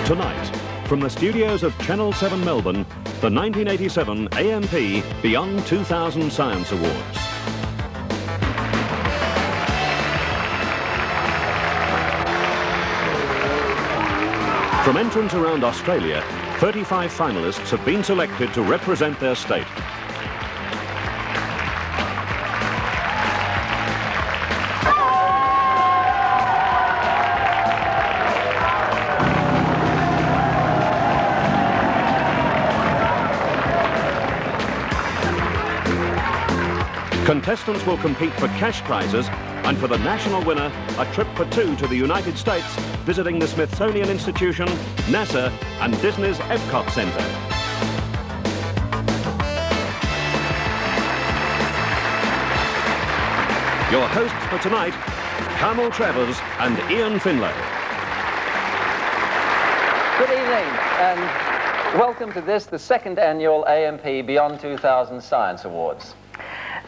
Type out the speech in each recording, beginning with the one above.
Tonight, from the studios of Channel 7 Melbourne, the 1987 AMP Beyond 2000 Science Awards. From entrants around Australia, 35 finalists have been selected to represent their state. Contestants will compete for cash prizes and for the national winner, a trip for two to the United States, visiting the Smithsonian Institution, NASA and Disney's Epcot Centre. Your hosts for tonight, Carmel Travers and Ian Finlay. Good evening and welcome to this, the second annual AMP Beyond 2000 Science Awards.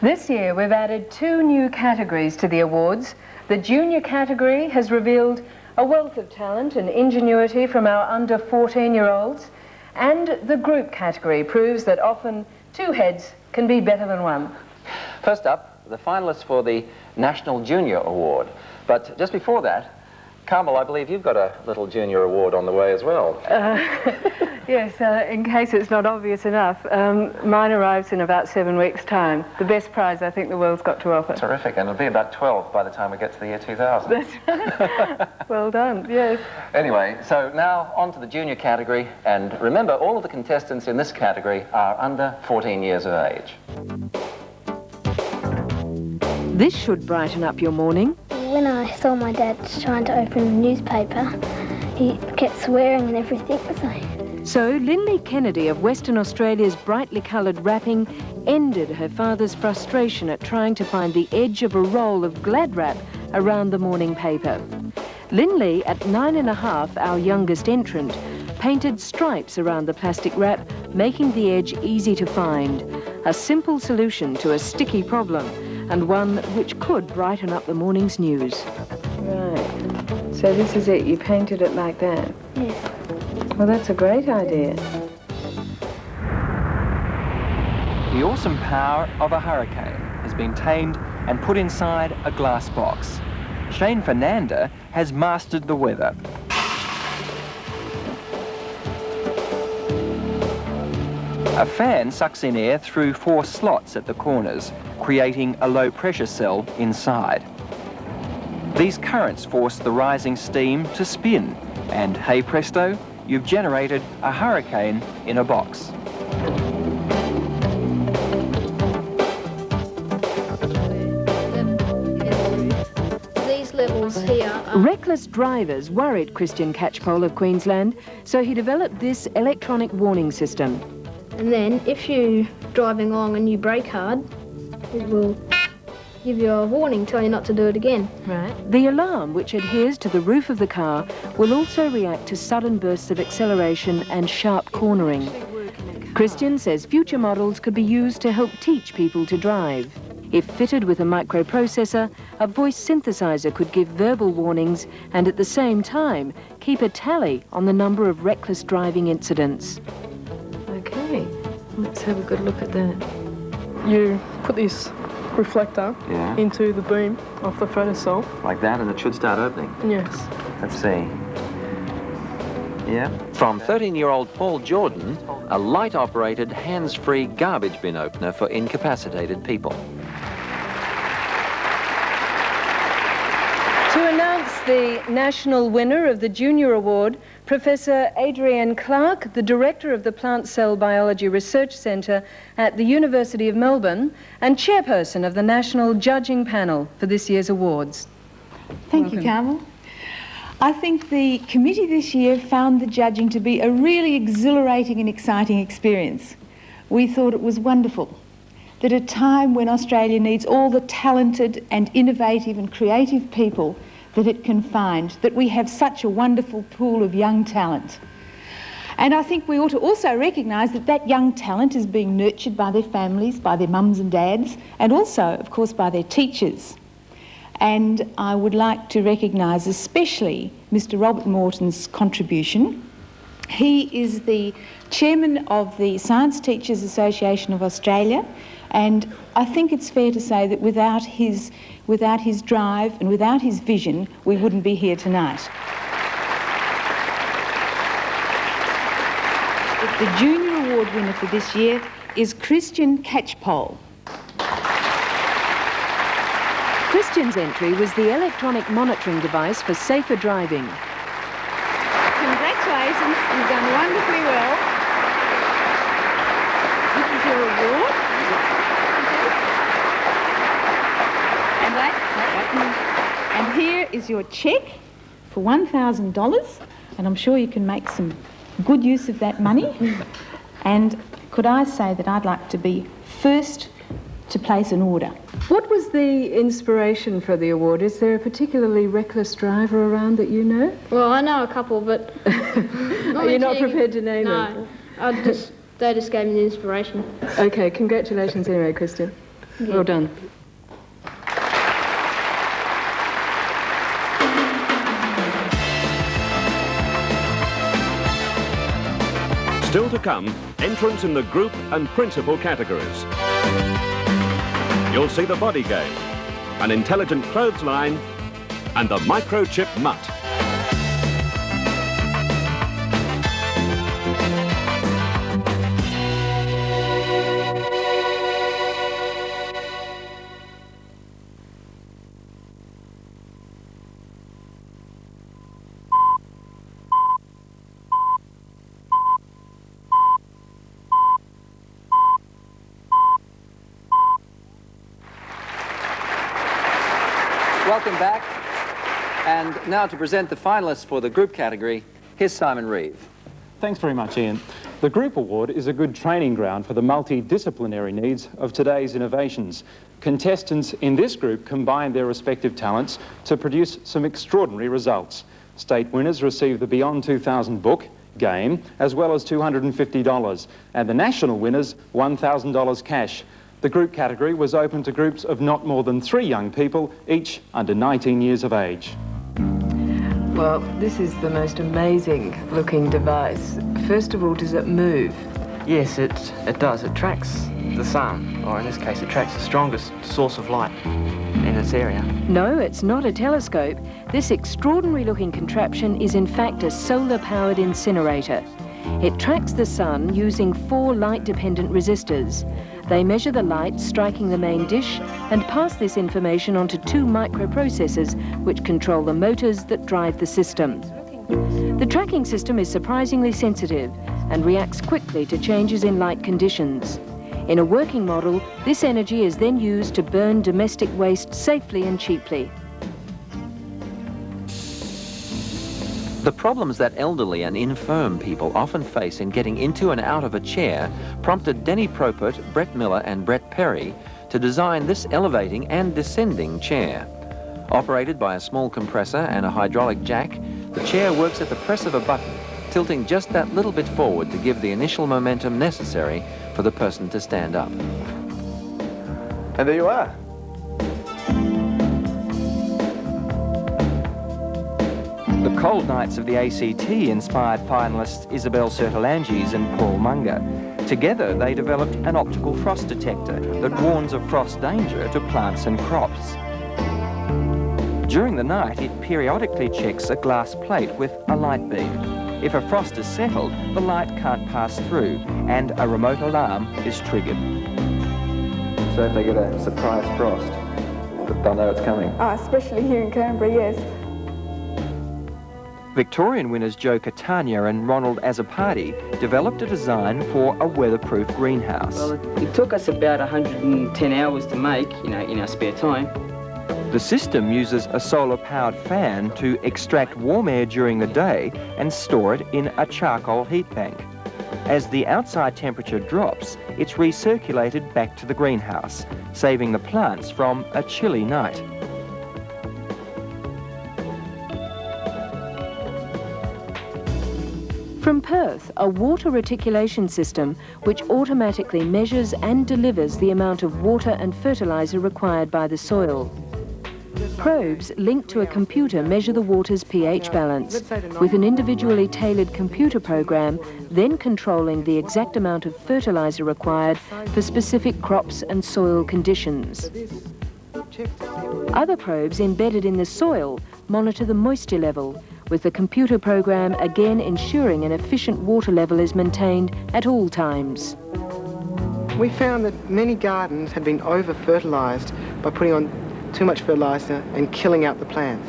This year we've added two new categories to the awards. The junior category has revealed a wealth of talent and ingenuity from our under 14-year-olds, and the group category proves that often two heads can be better than one. First up, the finalists for the National Junior Award. But just before that, Carmel, I believe you've got a little junior award on the way as well. Yes, in case it's not obvious enough, mine arrives in about 7 weeks' time. The best prize I think the world's got to offer. Terrific, and it'll be about 12 by the time we get to the year 2000. That's right. Well done, yes. Anyway, so now on to the junior category, and remember, all of the contestants in this category are under 14 years of age. This should brighten up your morning. When I saw my dad trying to open the newspaper, he kept swearing and everything. So Lindley Kennedy of Western Australia's brightly coloured wrapping ended her father's frustration at trying to find the edge of a roll of glad wrap around the morning paper. Lindley, at 9½, our youngest entrant, painted stripes around the plastic wrap, making the edge easy to find. A simple solution to a sticky problem, and one which could brighten up the morning's news. Right. So this is it. You painted it like that? Yes. Well, that's a great idea. The awesome power of a hurricane has been tamed and put inside a glass box. Shane Fernanda has mastered the weather. A fan sucks in air through 4 slots at the corners, creating a low-pressure cell inside. These currents force the rising steam to spin, and hey presto, you've generated a hurricane in a box. These levels here are... Reckless drivers worried Christian Catchpole of Queensland, so he developed this electronic warning system. And then if you're driving along and you brake hard, it will give you a warning, tell you not to do it again. Right. The alarm, which adheres to the roof of the car, will also react to sudden bursts of acceleration and sharp cornering. Christian says future models could be used to help teach people to drive. If fitted with a microprocessor, a voice synthesizer could give verbal warnings and at the same time keep a tally on the number of reckless driving incidents. Okay, let's have a good look at that. You put this reflector into the beam of the photocell. Like that, and it should start opening. Yes. Let's see. Yeah. From 13-year-old Paul Jordan, a light-operated, hands-free garbage bin opener for incapacitated people. To announce the national winner of the Junior Award, Professor Adrienne Clark, the Director of the Plant Cell Biology Research Centre at the University of Melbourne and Chairperson of the National Judging Panel for this year's awards. Thank you, Carmel. I think the committee this year found the judging to be a really exhilarating and exciting experience. We thought it was wonderful that at a time when Australia needs all the talented and innovative and creative people that it can find, that we have such a wonderful pool of young talent. And I think we ought to also recognise that that young talent is being nurtured by their families, by their mums and dads, and also, of course, by their teachers. And I would like to recognise especially Mr. Robert Morton's contribution He is the chairman of the Science Teachers Association of Australia, and I think it's fair to say that without his drive and without his vision, we wouldn't be here tonight. The Junior Award winner for this year is Christian Catchpole. Christian's entry was the electronic monitoring device for safer driving. Congratulations, you've done wonderfully well. This is your award. And here is your cheque for $1,000, and I'm sure you can make some good use of that money. And could I say that I'd like to be first to place an order. What was the inspiration for the award? Is there a particularly reckless driver around that you know? Well, I know a couple, but... Are you not prepared to name them? No, they just gave me the inspiration. Okay, congratulations anyway, Christian. Yeah. Well done. Still to come, entrance in the group and principal categories. You'll see the body game, an intelligent clothes line, and the microchip mutt. Welcome back. And now to present the finalists for the group category, here's Simon Reeve. Thanks very much, Ian. The Group Award is a good training ground for the multidisciplinary needs of today's innovations. Contestants in this group combine their respective talents to produce some extraordinary results. State winners receive the Beyond 2000 book, game, as well as $250, and the national winners $1,000 cash. The group category was open to groups of not more than 3 young people, each under 19 years of age. Well, this is the most amazing looking device. First of all, does it move? Yes, it does. It tracks the sun, or in this case, it tracks the strongest source of light in its area. No, it's not a telescope. This extraordinary looking contraption is in fact a solar-powered incinerator. It tracks the sun using 4 light-dependent resistors. They measure the light striking the main dish and pass this information onto 2 microprocessors which control the motors that drive the system. The tracking system is surprisingly sensitive and reacts quickly to changes in light conditions. In a working model, this energy is then used to burn domestic waste safely and cheaply. The problems that elderly and infirm people often face in getting into and out of a chair prompted Denny Propert, Brett Miller and Brett Perry to design this elevating and descending chair. Operated by a small compressor and a hydraulic jack, the chair works at the press of a button, tilting just that little bit forward to give the initial momentum necessary for the person to stand up. And there you are. The cold nights of the ACT inspired finalists Isabel Sertolanges and Paul Munger. Together they developed an optical frost detector that warns of frost danger to plants and crops. During the night it periodically checks a glass plate with a light beam. If a frost is settled, the light can't pass through and a remote alarm is triggered. So if they get a surprise frost, they'll know it's coming. Especially here in Canberra, yes. Victorian winners Joe Catania and Ronald Azzopardi developed a design for a weatherproof greenhouse. Well, it took us about 110 hours to make, in our spare time. The system uses a solar-powered fan to extract warm air during the day and store it in a charcoal heat bank. As the outside temperature drops, it's recirculated back to the greenhouse, saving the plants from a chilly night. From Perth, a water reticulation system which automatically measures and delivers the amount of water and fertiliser required by the soil. Probes linked to a computer measure the water's pH balance, with an individually tailored computer program then controlling the exact amount of fertiliser required for specific crops and soil conditions. Other probes embedded in the soil monitor the moisture level, with the computer program again ensuring an efficient water level is maintained at all times. We found that many gardens had been over-fertilised by putting on too much fertiliser and killing out the plants.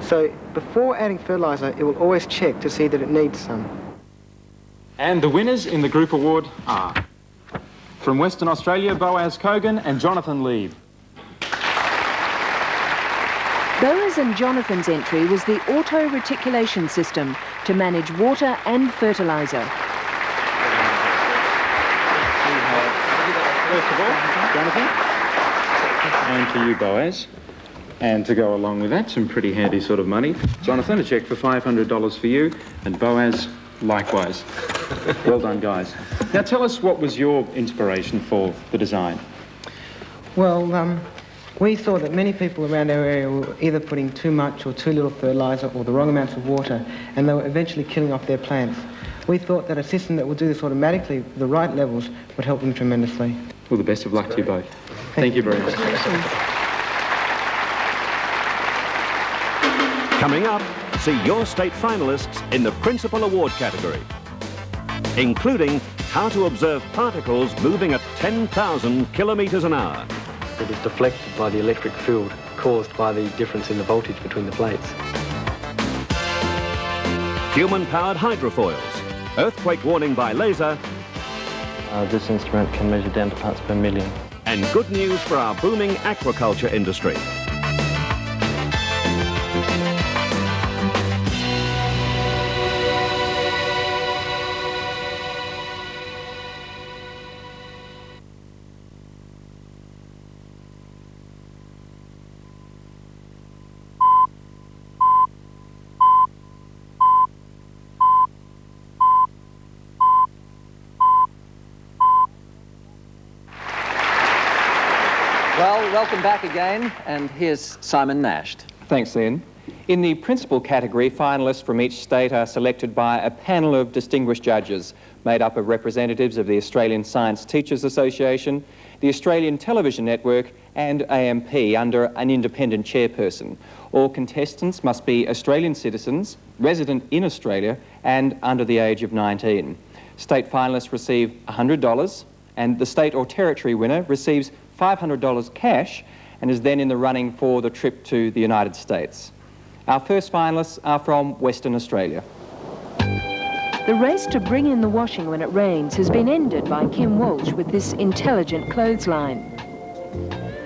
So before adding fertiliser, it will always check to see that it needs some. And the winners in the group award are from Western Australia, Boaz Kogan and Jonathan Leeb. Boaz and Jonathan's entry was the auto-reticulation system to manage water and fertiliser. First of all, Jonathan, and to you, Boaz. And to go along with that, some pretty handy sort of money. Jonathan, a cheque for $500 for you, and Boaz, likewise. Well done, guys. Now tell us, what was your inspiration for the design? Well, we saw that many people around our area were either putting too much or too little fertiliser or the wrong amounts of water, and they were eventually killing off their plants. We thought that a system that would do this automatically with the right levels would help them tremendously. Well, the best of luck to you both. Thank you very much. Coming up, see your state finalists in the Principal Award category, including how to observe particles moving at 10,000 kilometres an hour. It is deflected by the electric field caused by the difference in the voltage between the plates. Human-powered hydrofoils, earthquake warning by laser, This instrument can measure down to parts per million. and good news for our booming aquaculture industry. Well, welcome back again, and here's Simon Nash. Thanks, Ian. In the principal category, finalists from each state are selected by a panel of distinguished judges made up of representatives of the Australian Science Teachers Association, the Australian Television Network and AMP under an independent chairperson. All contestants must be Australian citizens, resident in Australia and under the age of 19. State finalists receive $100 and the state or territory winner receives $500 cash and is then in the running for the trip to the United States. Our first finalists are from Western Australia. The race to bring in the washing when it rains has been ended by Kim Walsh with this intelligent clothesline.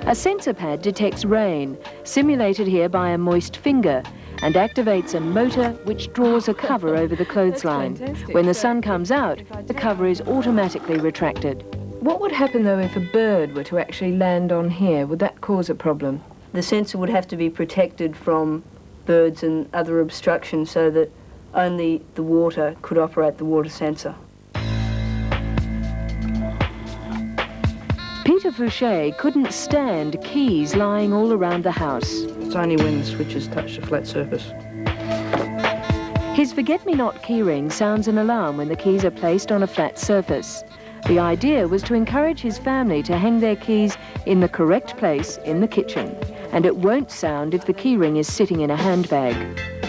A sensor pad detects rain, simulated here by a moist finger, and activates a motor which draws a cover over the clothesline. When the sun comes out, the cover is automatically retracted. What would happen, though, if a bird were to actually land on here? Would that cause a problem? The sensor would have to be protected from birds and other obstructions so that only the water could operate the water sensor. Peter Fouché couldn't stand keys lying all around the house. It's only when the switches touch the flat surface. His forget-me-not keyring sounds an alarm when the keys are placed on a flat surface. The idea was to encourage his family to hang their keys in the correct place in the kitchen, and it won't sound if the keyring is sitting in a handbag.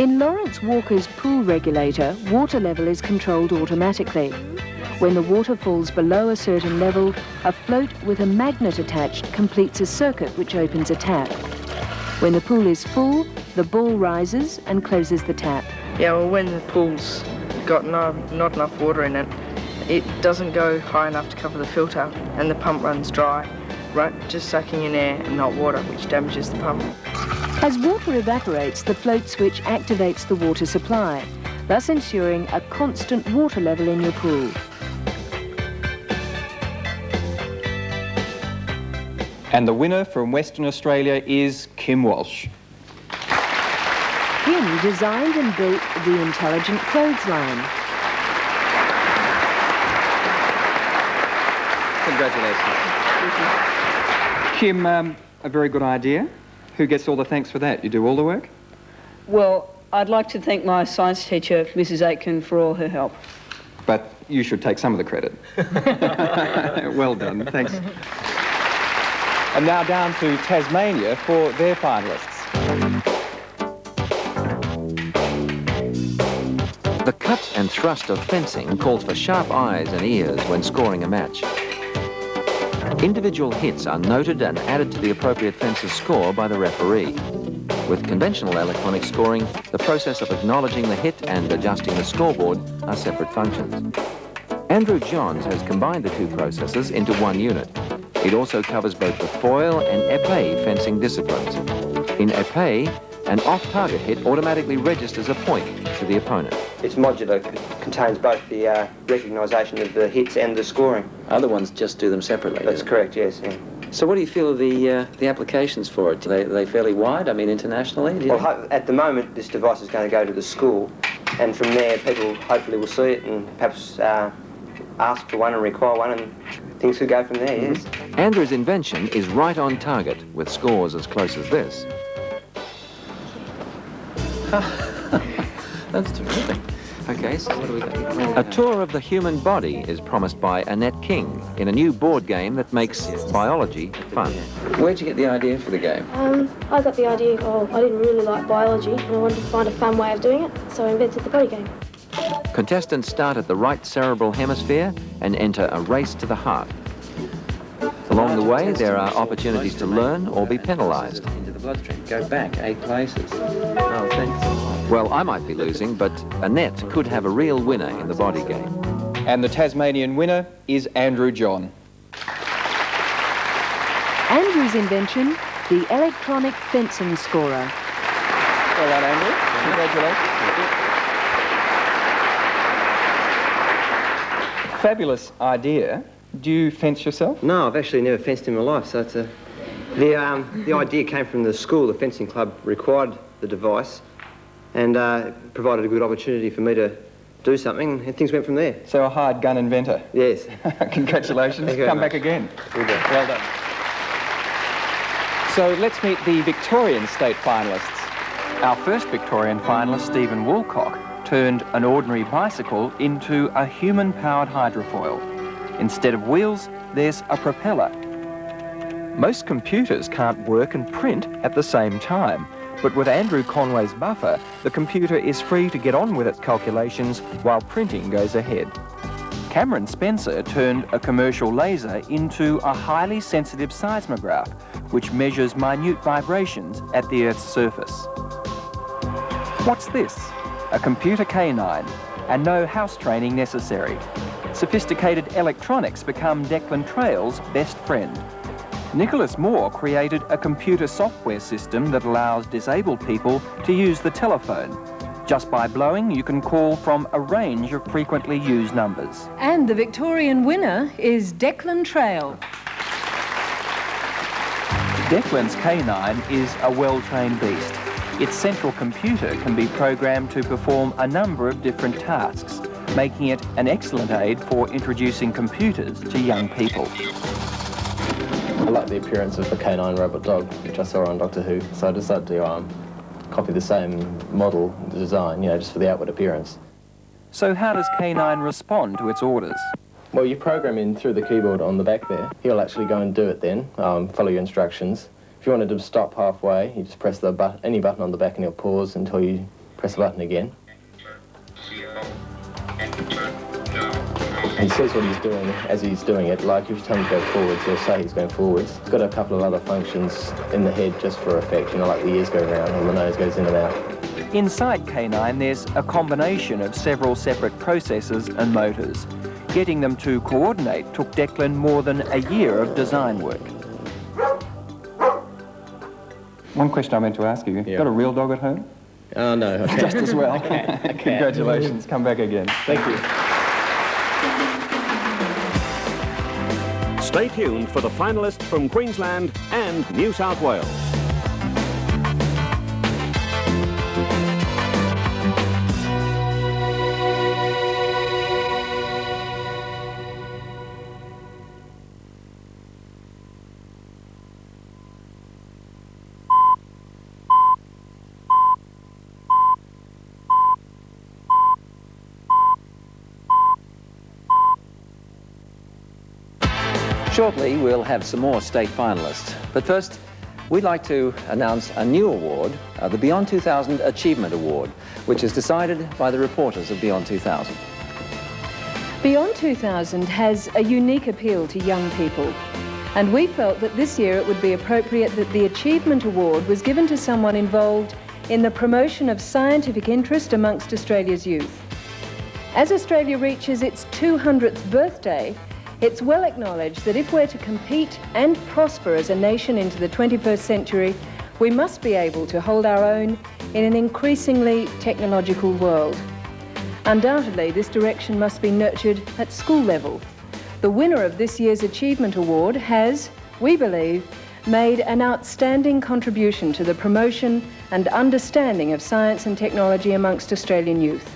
In Lawrence Walker's pool regulator, water level is controlled automatically. When the water falls below a certain level, a float with a magnet attached completes a circuit which opens a tap. When the pool is full, the ball rises and closes the tap. Yeah, well, when the pool's got not enough water in it, it doesn't go high enough to cover the filter and the pump runs dry, right? Just sucking in air and not water, which damages the pump. As water evaporates, the float switch activates the water supply, thus ensuring a constant water level in your pool. And the winner from Western Australia is Kim Walsh. Kim designed and built the intelligent clothesline. Congratulations. Kim, a very good idea. Who gets all the thanks for that? You do all the work? Well, I'd like to thank my science teacher, Mrs. Aitken, for all her help. But you should take some of the credit. Well done, thanks. And now down to Tasmania for their finalists. The cut and thrust of fencing calls for sharp eyes and ears when scoring a match. Individual hits are noted and added to the appropriate fencer's score by the referee. With conventional electronic scoring, the process of acknowledging the hit and adjusting the scoreboard are separate functions. Andrew Johns has combined the two processes into one unit. It also covers both the foil and épée fencing disciplines. In épée, an off-target hit automatically registers a point to the opponent. It's modular, contains both the recognisation of the hits and the scoring. Other ones just do them separately. That's correct, yes. Yeah. So what do you feel of the applications for it? Are they fairly wide, I mean internationally? Well, at the moment this device is going to go to the school, and from there people hopefully will see it and perhaps ask for one and require one, and things could go from there, yes. Andrew's invention is right on target with scores as close as this. That's terrific. Okay, so what do we got here? A tour of the human body is promised by Annette King in a new board game that makes biology fun. Where'd you get the idea for the game? I got the idea, I didn't really like biology and I wanted to find a fun way of doing it, so I invented the body game. Contestants start at the right cerebral hemisphere and enter a race to the heart. Along the way, there are opportunities to learn or be penalised. Into the bloodstream. Go back 8 places. Oh, thanks. Well, I might be losing, but Annette could have a real winner in the body game. And the Tasmanian winner is Andrew John. Andrew's invention, the electronic fencing scorer. Well done, Andrew. Congratulations. Fabulous idea. Do you fence yourself? No, I've actually never fenced in my life, so it's the idea came from the school. The fencing club required the device and provided a good opportunity for me to do something, and things went from there. So a hard gun inventor? Yes. Congratulations. Thank you Come very back much. again. Well done. So let's meet the Victorian state finalists. Our first Victorian finalist, Stephen Woolcock, turned an ordinary bicycle into a human-powered hydrofoil. Instead of wheels, there's a propeller. Most computers can't work and print at the same time, but with Andrew Conway's buffer, the computer is free to get on with its calculations while printing goes ahead. Cameron Spencer turned a commercial laser into a highly sensitive seismograph, which measures minute vibrations at the Earth's surface. What's this? A computer canine, and no house training necessary. Sophisticated electronics become Declan Trail's best friend. Nicholas Moore created a computer software system that allows disabled people to use the telephone. Just by blowing, you can call from a range of frequently used numbers. And the Victorian winner is Declan Trail. Declan's canine is a well-trained beast. Its central computer can be programmed to perform a number of different tasks, making it an excellent aid for introducing computers to young people. I like the appearance of the canine robot dog, which I saw on Doctor Who, so I decided to copy the same model design, just for the outward appearance. So how does Canine respond to its orders? Well, you program in through the keyboard on the back there. He'll actually go and do it then, follow your instructions. If you wanted to stop halfway, you just press the any button on the back and he'll pause until you press the button again. He says what he's doing as he's doing it. Like if you tell him to go forwards, he'll say he's going forwards. It's got a couple of other functions in the head just for effect, like the ears go round and the nose goes in and out. Inside Canine, there's a combination of several separate processors and motors. Getting them to coordinate took Declan more than a year of design work. One question I meant to ask you. Got a real dog at home? Oh, no. Just as well. Okay. Congratulations. Come back again. Thank you. Stay tuned for the finalists from Queensland and New South Wales. Shortly, we'll have some more state finalists. But first, we'd like to announce a new award, the Beyond 2000 Achievement Award, which is decided by the reporters of Beyond 2000. Beyond 2000 has a unique appeal to young people, and we felt that this year it would be appropriate that the Achievement Award was given to someone involved in the promotion of scientific interest amongst Australia's youth. As Australia reaches its 200th birthday, it's well acknowledged that if we're to compete and prosper as a nation into the 21st century, we must be able to hold our own in an increasingly technological world. Undoubtedly, this direction must be nurtured at school level. The winner of this year's Achievement Award has, we believe, made an outstanding contribution to the promotion and understanding of science and technology amongst Australian youth.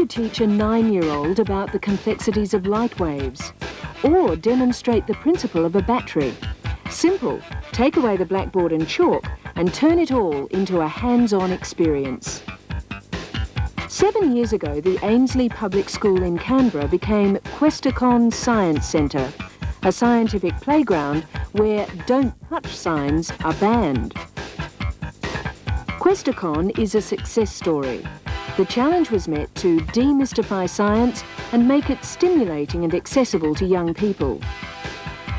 Teach a 9-year-old about the complexities of light waves, or demonstrate the principle of a battery. Simple. Take away the blackboard and chalk and turn it all into a hands-on experience. 7 years ago, the Ainslie Public School in Canberra became Questacon Science Centre, a scientific playground where don't touch signs are banned. Questacon is a success story. The challenge was met to demystify science and make it stimulating and accessible to young people.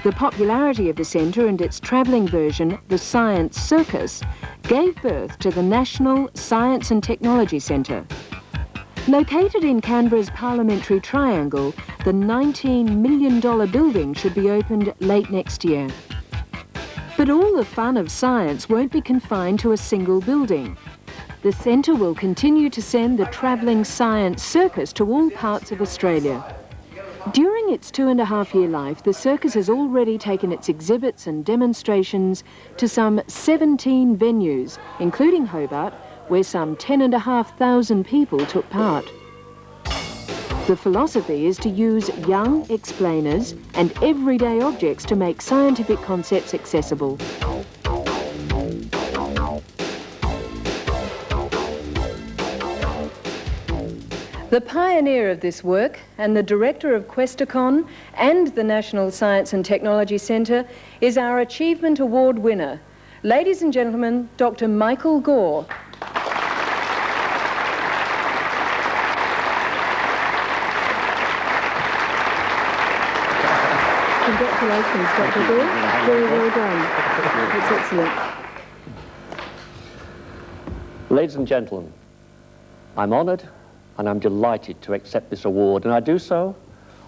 The popularity of the centre and its travelling version, the Science Circus, gave birth to the National Science and Technology Centre. Located in Canberra's Parliamentary Triangle, the $19 million building should be opened late next year. But all the fun of science won't be confined to a single building. The centre will continue to send the travelling science circus to all parts of Australia. During its 2.5-year life, the circus has already taken its exhibits and demonstrations to some 17 venues, including Hobart, where some 10,500 people took part. The philosophy is to use young explainers and everyday objects to make scientific concepts accessible. The pioneer of this work and the director of Questacon and the National Science and Technology Centre is our Achievement Award winner. Ladies and gentlemen, Dr. Michael Gore. Congratulations, Dr. Gore. Very well done. That's excellent. Ladies and gentlemen, I'm honoured and I'm delighted to accept this award, and I do so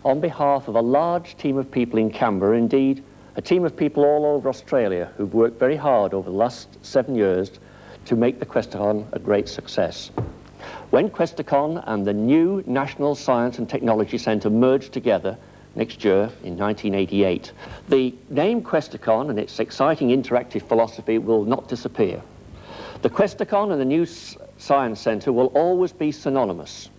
on behalf of a large team of people in Canberra, indeed a team of people all over Australia who've worked very hard over the last 7 years to make the Questacon a great success. When Questacon and the new National Science and Technology Centre merged together next year in 1988, the name Questacon and its exciting interactive philosophy will not disappear. The Questacon and the new Science Centre will always be synonymous,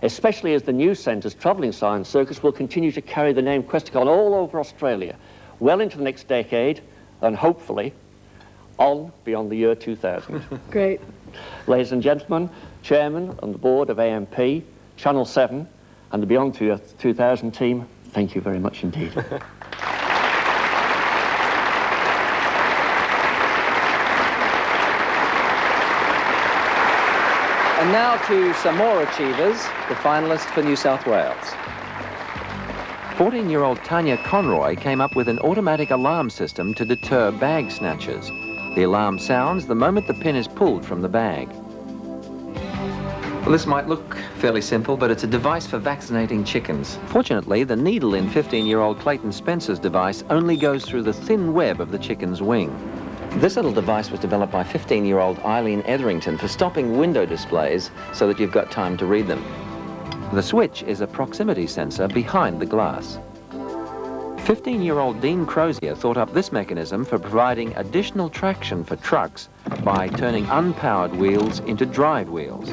especially as the new centre's travelling science circus will continue to carry the name Questacon all over Australia, well into the next decade, and hopefully on beyond the year 2000. Great. Ladies and gentlemen, Chairman and the Board of AMP, Channel 7, and the Beyond 2000 team, thank you very much indeed. And now to some more achievers, the finalists for New South Wales. 14-year-old Tanya Conroy came up with an automatic alarm system to deter bag snatchers. The alarm sounds the moment the pin is pulled from the bag. Well, this might look fairly simple, but it's a device for vaccinating chickens. Fortunately, the needle in 15-year-old Clayton Spencer's device only goes through the thin web of the chicken's wing. This little device was developed by 15-year-old Eileen Etherington for stopping window displays so that you've got time to read them. The switch is a proximity sensor behind the glass. 15-year-old Dean Crozier thought up this mechanism for providing additional traction for trucks by turning unpowered wheels into drive wheels.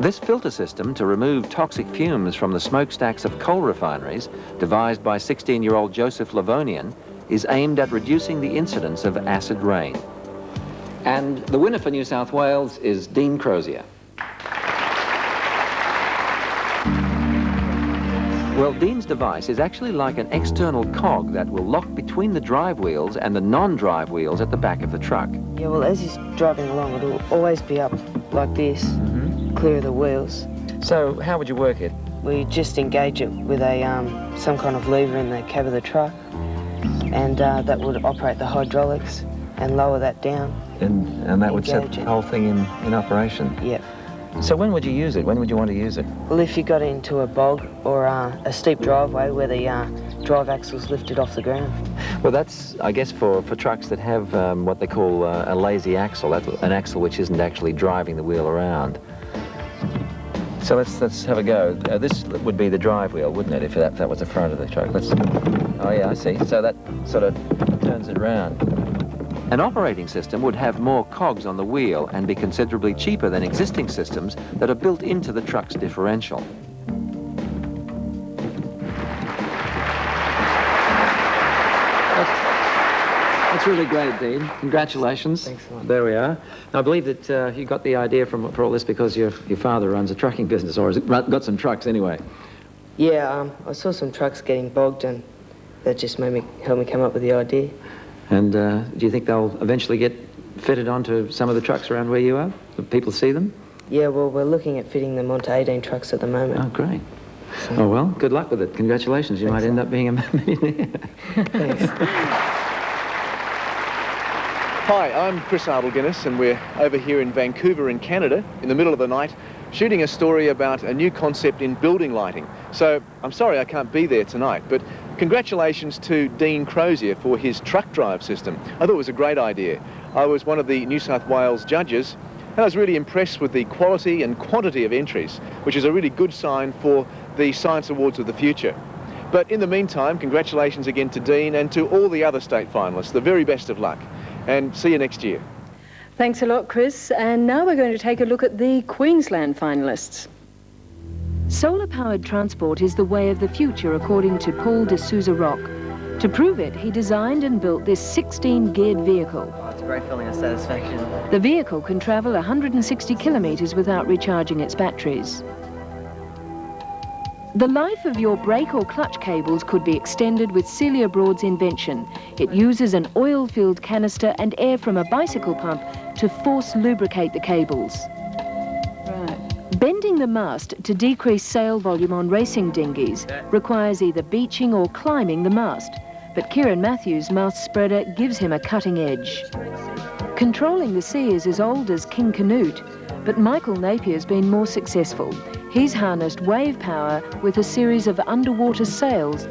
This filter system to remove toxic fumes from the smokestacks of coal refineries, devised by 16-year-old Joseph Livonian, is aimed at reducing the incidence of acid rain. And the winner for New South Wales is Dean Crozier. Well, Dean's device is actually like an external cog that will lock between the drive wheels and the non-drive wheels at the back of the truck. Yeah, well, as he's driving along, it'll always be up like this, clear of the wheels. So how would you work it? We just engage it with a some kind of lever in the cab of the truck, and that would operate the hydraulics and lower that down. And that would set the whole thing in operation? Yep. So when would you use it? When would you want to use it? Well, if you got into a bog or a steep driveway where the drive axle's lifted off the ground. Well, that's, I guess, for trucks that have what they call a lazy axle. That's an axle which isn't actually driving the wheel around. So let's have a go. This would be the drive wheel, wouldn't it, if that was the front of the truck? Oh yeah, I see. So that sort of turns it around. An operating system would have more cogs on the wheel and be considerably cheaper than existing systems that are built into the truck's differential. That's really great, Dean. Congratulations. Thanks a lot. There we are. I believe that you got the idea for all this because your father runs a trucking business, or has got some trucks anyway. Yeah, I saw some trucks getting bogged, and that just helped me come up with the idea. And do you think they'll eventually get fitted onto some of the trucks around where you are? Do people see them? Yeah, well, we're looking at fitting them onto 18 trucks at the moment. Oh, great. Oh, well, good luck with it. Congratulations. You might end up being a millionaire. Thanks. Hi, I'm Chris Ardle-Guinness, and we're over here in Vancouver in Canada in the middle of the night shooting a story about a new concept in building lighting. So I'm sorry I can't be there tonight, but congratulations to Dean Crozier for his truck drive system. I thought it was a great idea. I was one of the New South Wales judges, and I was really impressed with the quality and quantity of entries, which is a really good sign for the Science Awards of the future. But in the meantime, congratulations again to Dean and to all the other state finalists. The very best of luck, and see you next year. Thanks a lot, Chris. And now we're going to take a look at the Queensland finalists. Solar-powered transport is the way of the future, according to Paul de Souza Rock. To prove it, he designed and built this 16-geared vehicle. Oh, it's a great feeling of satisfaction. The vehicle can travel 160 kilometres without recharging its batteries. The life of your brake or clutch cables could be extended with Celia Broad's invention. It uses an oil-filled canister and air from a bicycle pump to force lubricate the cables. Bending the mast to decrease sail volume on racing dinghies requires either beaching or climbing the mast, but Kieran Matthews' mast spreader gives him a cutting edge. Controlling the sea is as old as King Canute, but Michael Napier's been more successful. He's harnessed wave power with a series of underwater sails.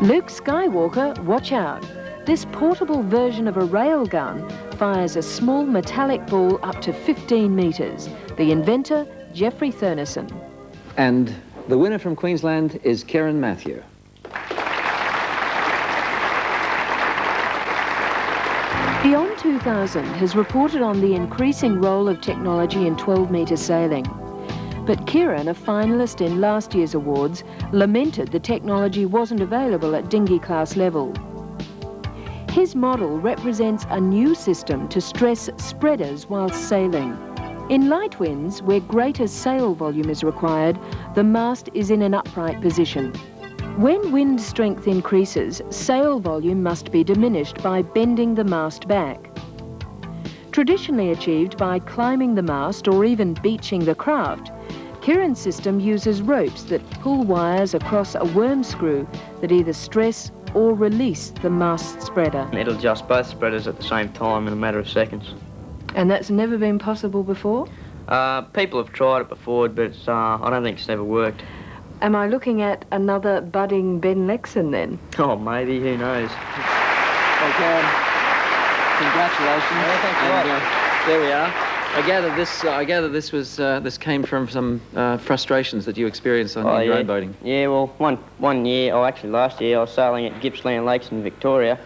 Luke Skywalker, watch out. This portable version of a railgun fires a small metallic ball up to 15 metres. The inventor, Geoffrey Thurneson. And the winner from Queensland is Kieran Matthew. Beyond 2000 has reported on the increasing role of technology in 12-metre sailing. But Kieran, a finalist in last year's awards, lamented the technology wasn't available at dinghy class level. His model represents a new system to stress spreaders whilst sailing. In light winds, where greater sail volume is required, the mast is in an upright position. When wind strength increases, sail volume must be diminished by bending the mast back. Traditionally achieved by climbing the mast or even beaching the craft, Kieran's system uses ropes that pull wires across a worm screw that either stress or release the mast spreader. It'll adjust both spreaders at the same time in a matter of seconds. And that's never been possible before? People have tried it before, but I don't think it's ever worked. Am I looking at another budding Ben Lexon then? Oh, maybe, who knows. Okay. Congratulations. Yeah, thanks a lot. There we are. I gather this came from some frustrations that you experienced on your own boating. Yeah, well, one year, or actually last year, I was sailing at Gippsland Lakes in Victoria,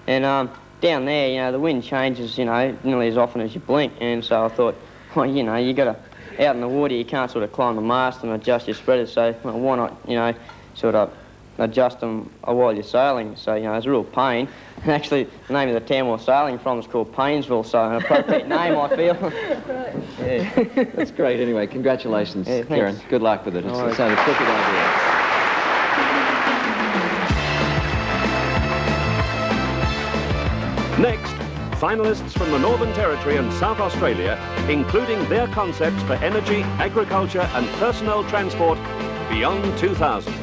and down there, the wind changes, nearly as often as you blink, and so I thought, well, you got to out in the water you can't sort of climb the mast and adjust your spreaders, so well, why not, you know, sort of adjust them while you're sailing. So, you know, it's a real pain. And actually, the name of the town we're sailing from is called Painesville, so an appropriate name, I feel. Yeah. That's great anyway. Congratulations, Yeah, Kieran. Good luck with it. It's a terrific idea. Next, finalists from the Northern Territory and South Australia, including their concepts for energy, agriculture and personnel transport beyond 2000.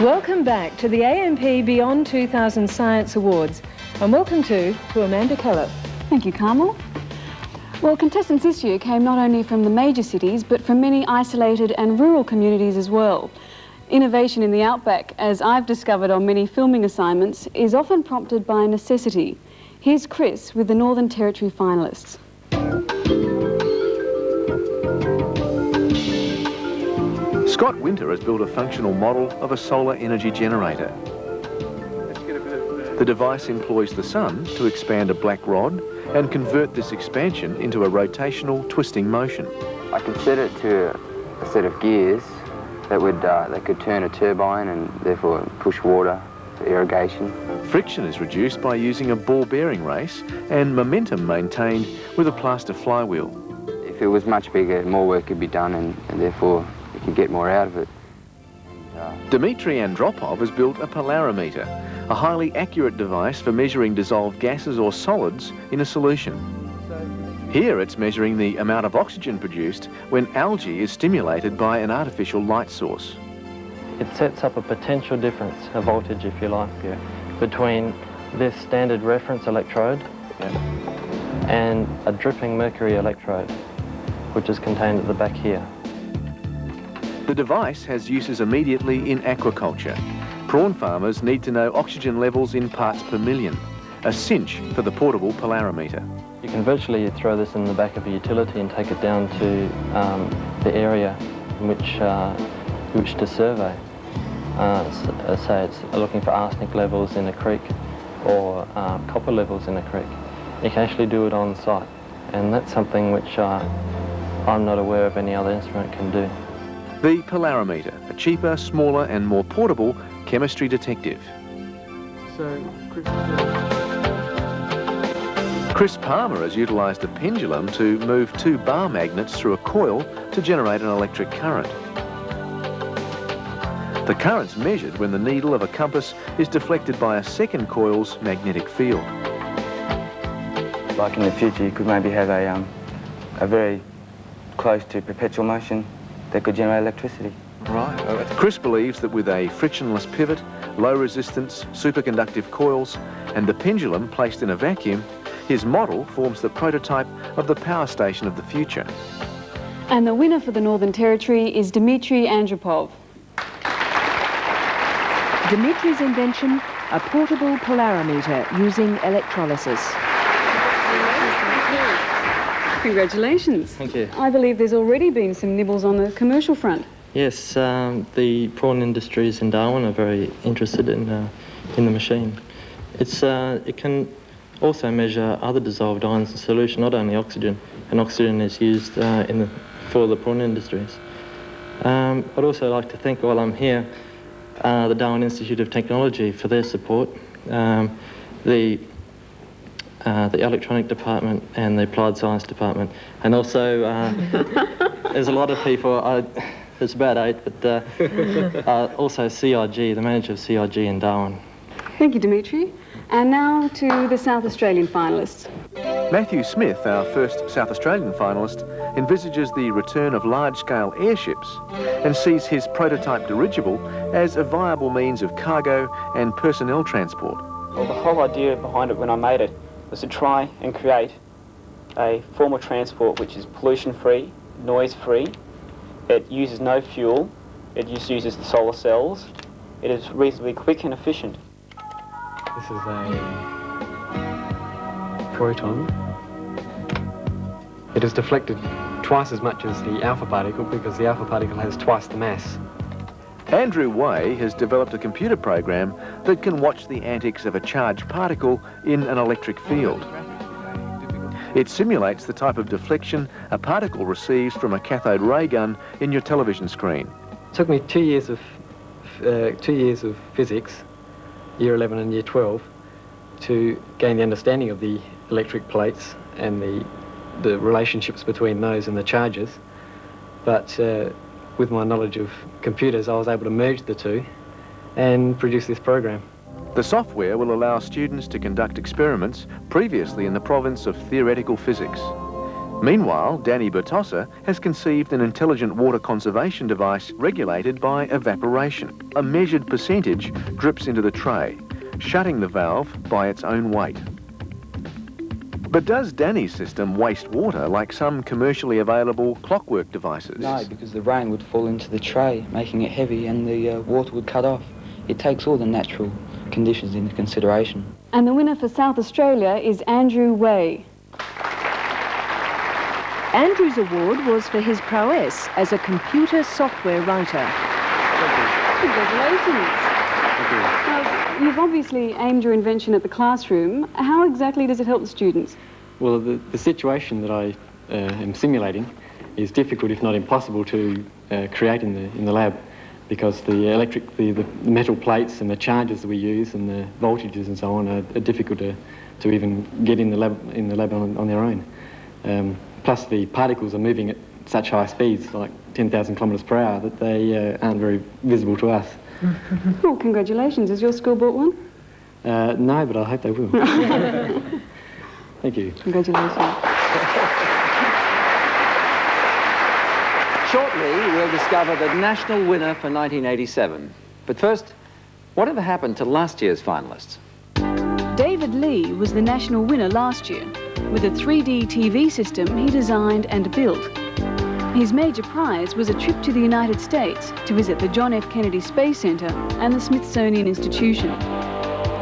Welcome back to the AMP Beyond 2000 Science Awards, and welcome to Amanda Keller. Thank you, Carmel. Well, contestants this year came not only from the major cities, but from many isolated and rural communities as well. Innovation in the outback, as I've discovered on many filming assignments, is often prompted by necessity. Here's Chris with the Northern Territory finalists. Scott Winter has built a functional model of a solar energy generator. The device employs the sun to expand a black rod and convert this expansion into a rotational, twisting motion. I can set it to a set of gears that could turn a turbine and therefore push water for irrigation. Friction is reduced by using a ball bearing race and momentum maintained with a plaster flywheel. If it was much bigger, more work could be done and therefore you can get more out of it. Dmitry Andropov has built a polarimeter, a highly accurate device for measuring dissolved gases or solids in a solution. Here it's measuring the amount of oxygen produced when algae is stimulated by an artificial light source. It sets up a potential difference, a voltage if you like, between this standard reference electrode and a dripping mercury electrode, which is contained at the back here. The device has uses immediately in aquaculture. Prawn farmers need to know oxygen levels in parts per million, a cinch for the portable polarimeter. You can virtually throw this in the back of a utility and take it down to the area in which to survey. Say it's looking for arsenic levels in a creek or copper levels in a creek. You can actually do it on site, and that's something which I'm not aware of any other instrument can do. The polarimeter, a cheaper, smaller and more portable chemistry detective. Chris Palmer has utilised a pendulum to move 2 bar magnets through a coil to generate an electric current. The current's measured when the needle of a compass is deflected by a second coil's magnetic field. Like in the future, you could maybe have a very close to perpetual motion that could generate electricity. Right. Chris believes that with a frictionless pivot, low resistance, superconductive coils and the pendulum placed in a vacuum, his model forms the prototype of the power station of the future. And the winner for the Northern Territory is Dmitry Andropov. Dmitry's invention, a portable polarimeter using electrolysis. Congratulations. Thank you. I believe there's already been some nibbles on the commercial front. Yes, the prawn industries in Darwin are very interested in the machine. It can also measure other dissolved ions in solution, not only oxygen, and oxygen is used for the prawn industries. I'd also like to thank, while I'm here, the Darwin Institute of Technology for their support, the electronic department and the applied science department, and also there's a lot of people, there's about 8, but also CIG, the manager of CIG in Darwin. Thank you, Dmitry. And now to the South Australian finalists. Matthew Smith, our first South Australian finalist, envisages the return of large-scale airships and sees his prototype dirigible as a viable means of cargo and personnel transport. Well, the whole idea behind it when I made it was to try and create a form of transport which is pollution-free, noise-free, it uses no fuel, It just uses the solar cells. It is reasonably quick and efficient. This is a proton. It is deflected twice as much as the alpha particle because the alpha particle has twice the mass. Andrew Way has developed a computer program that can watch the antics of a charged particle in an electric field. It simulates the type of deflection a particle receives from a cathode ray gun in your television screen. It took me 2 years of physics, year 11 and year 12, to gain the understanding of the electric plates and the relationships between those and the charges. But with my knowledge of computers, I was able to merge the two and produce this program. The software will allow students to conduct experiments previously in the province of theoretical physics. Meanwhile, Danny Bertossa has conceived an intelligent water conservation device regulated by evaporation. A measured percentage drips into the tray, shutting the valve by its own weight. But does Danny's system waste water like some commercially available clockwork devices? No, because the rain would fall into the tray, making it heavy, and the water would cut off. It takes all the natural conditions into consideration. And the winner for South Australia is Andrew Way. Andrew's award was for his prowess as a computer software writer. Congratulations. You've obviously aimed your invention at the classroom. How exactly does it help the students? Well, the situation that I am simulating is difficult, if not impossible, to create in the lab, because the metal plates and the charges that we use and the voltages and so on are difficult to even get in the lab on their own. Plus, the particles are moving at such high speeds, like 10,000 kilometres per hour, that they aren't very visible to us. Oh, congratulations. Has your school bought one? No, but I hope they will. Thank you. Congratulations. Shortly, we'll discover the national winner for 1987. But first, whatever happened to last year's finalists? David Lee was the national winner last year. With a 3D TV system he designed and built. His major prize was a trip to the United States to visit the John F. Kennedy Space Center and the Smithsonian Institution.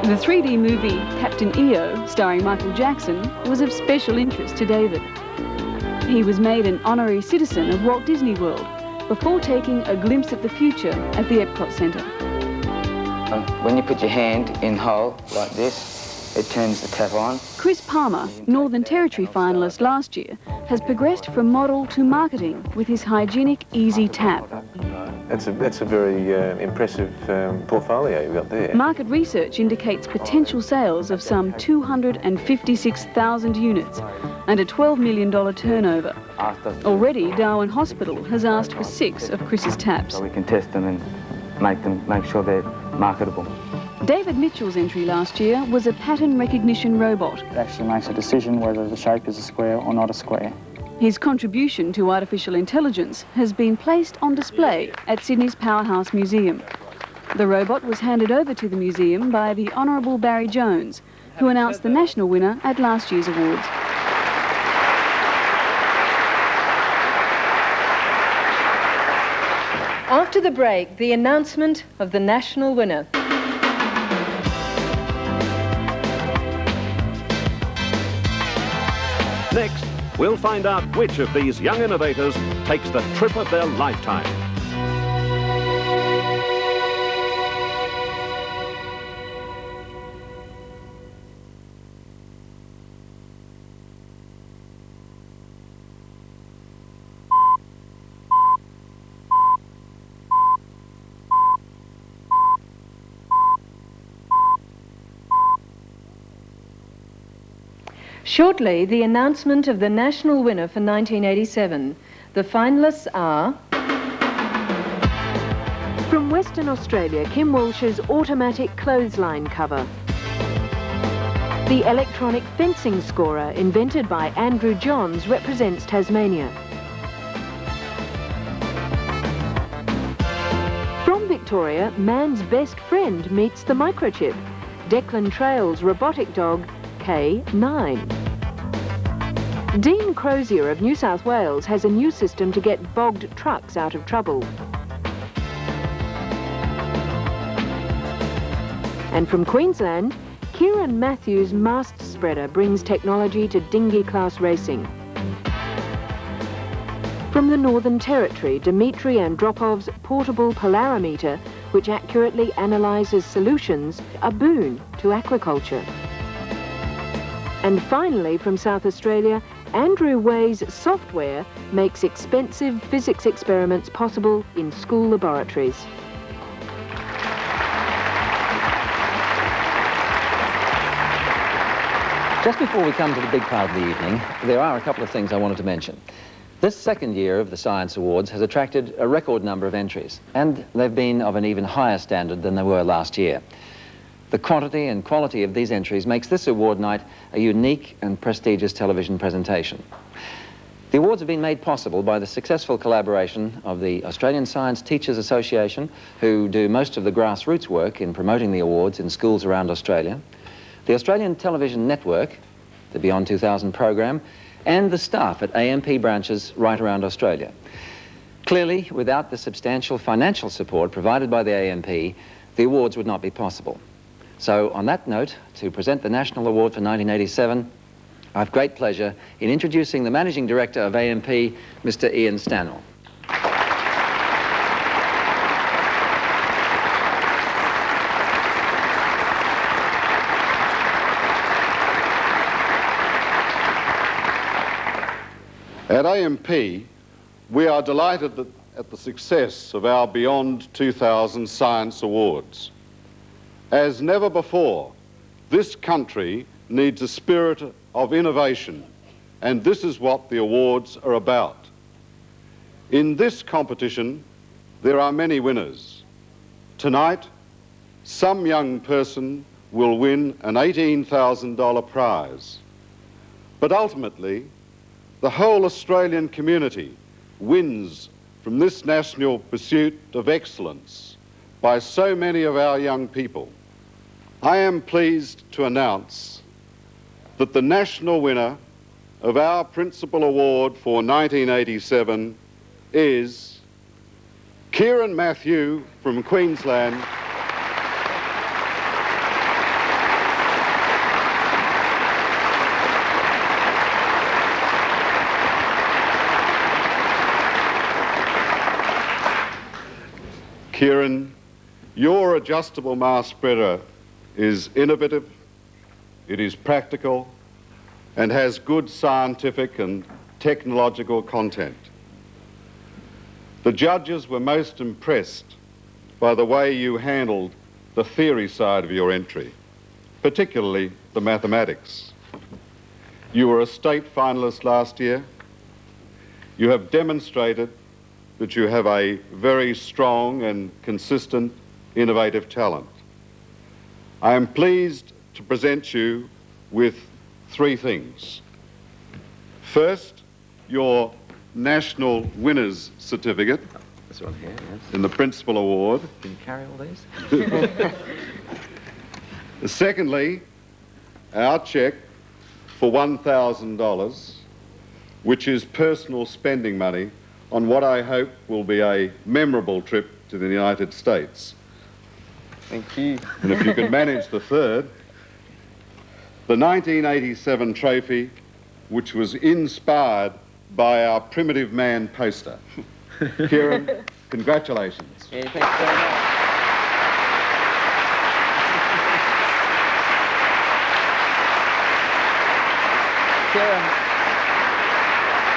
The 3D movie Captain EO, starring Michael Jackson, was of special interest to David. He was made an honorary citizen of Walt Disney World before taking a glimpse at the future at the Epcot Center. When you put your hand in hole like this, it turns the tap on. Chris Palmer, Northern Territory finalist last year, has progressed from model to marketing with his hygienic, easy tap. That's a very impressive portfolio you've got there. Market research indicates potential sales of some 256,000 units and a $12 million turnover. Already, Darwin Hospital has asked for 6 of Chris's taps. So we can test them and make sure they're marketable. David Mitchell's entry last year was a pattern recognition robot. It actually makes a decision whether the shape is a square or not a square. His contribution to artificial intelligence has been placed on display at Sydney's Powerhouse Museum. The robot was handed over to the museum by the Honourable Barry Jones, who announced the national winner at last year's awards. After the break, the announcement of the national winner. Next, we'll find out which of these young innovators takes the trip of their lifetime. Shortly, the announcement of the national winner for 1987. The finalists are... From Western Australia, Kim Walsh's automatic clothesline cover. The electronic fencing scorer invented by Andrew Johns represents Tasmania. From Victoria, man's best friend meets the microchip. Declan Trail's robotic dog, K9. Dean Crozier of New South Wales has a new system to get bogged trucks out of trouble. And from Queensland, Kieran Matthews' mast spreader brings technology to dinghy-class racing. From the Northern Territory, Dmitry Andropov's portable polarimeter, which accurately analyses solutions, a boon to aquaculture. And finally, from South Australia, Andrew Way's software makes expensive physics experiments possible in school laboratories. Just before we come to the big part of the evening, there are a couple of things I wanted to mention. This second year of the Science Awards has attracted a record number of entries, and they've been of an even higher standard than they were last year. The quantity and quality of these entries makes this award night a unique and prestigious television presentation. The awards have been made possible by the successful collaboration of the Australian Science Teachers Association, who do most of the grassroots work in promoting the awards in schools around Australia, the Australian Television Network, the Beyond 2000 program, and the staff at AMP branches right around Australia. Clearly, without the substantial financial support provided by the AMP, the awards would not be possible. So, on that note, to present the National Award for 1987, I have great pleasure in introducing the Managing Director of AMP, Mr. Ian Stanwell. At AMP, we are delighted at the success of our Beyond 2000 Science Awards. As never before, this country needs a spirit of innovation, and this is what the awards are about. In this competition, there are many winners. Tonight, some young person will win an $18,000 prize. But ultimately, the whole Australian community wins from this national pursuit of excellence by so many of our young people. I am pleased to announce that the national winner of our Principal Award for 1987 is Kieran Matthew from Queensland. Kieran, your adjustable mast spreader is innovative, it is practical, and has good scientific and technological content. The judges were most impressed by the way you handled the theory side of your entry, particularly the mathematics. You were a state finalist last year. You have demonstrated that you have a very strong and consistent innovative talent. I am pleased to present you with three things. First, your National Winners Certificate. This one here, yes. In the Principal Award. Can you carry all these? Secondly, our cheque for $1,000, which is personal spending money on what I hope will be a memorable trip to the United States. Thank you. And if you can manage the third, the 1987 trophy, which was inspired by our Primitive Man poster. Kieran, congratulations. Yeah, thanks very much. Kieran,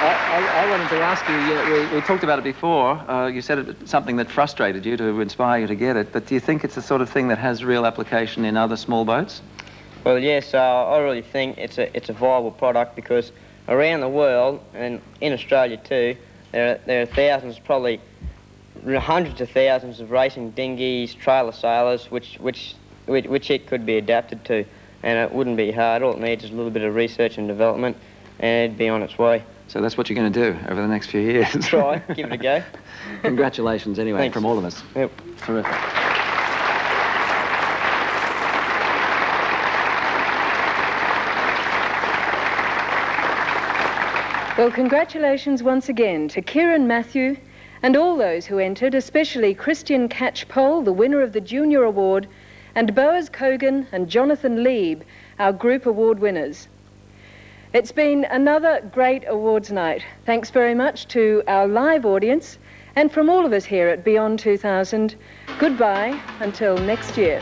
I wanted to ask you, we talked about it before, you said it's something that frustrated you to inspire you to get it, but do you think it's the sort of thing that has real application in other small boats? Well, yes, I really think it's a viable product because around the world, and in Australia too, there are thousands, probably hundreds of thousands of racing dinghies, trailer sailors, which it could be adapted to, and it wouldn't be hard. All it needs is a little bit of research and development, and it'd be on its way. So that's what you're going to do over the next few years. Try, give it a go. Congratulations anyway. Thanks. From all of us. Yep. Terrific. Well, congratulations once again to Kieran Matthew and all those who entered, especially Christian Catchpole, the winner of the Junior Award, and Boaz Kogan and Jonathan Lieb, our group award winners. It's been another great awards night. Thanks very much to our live audience, and from all of us here at Beyond 2000, goodbye until next year.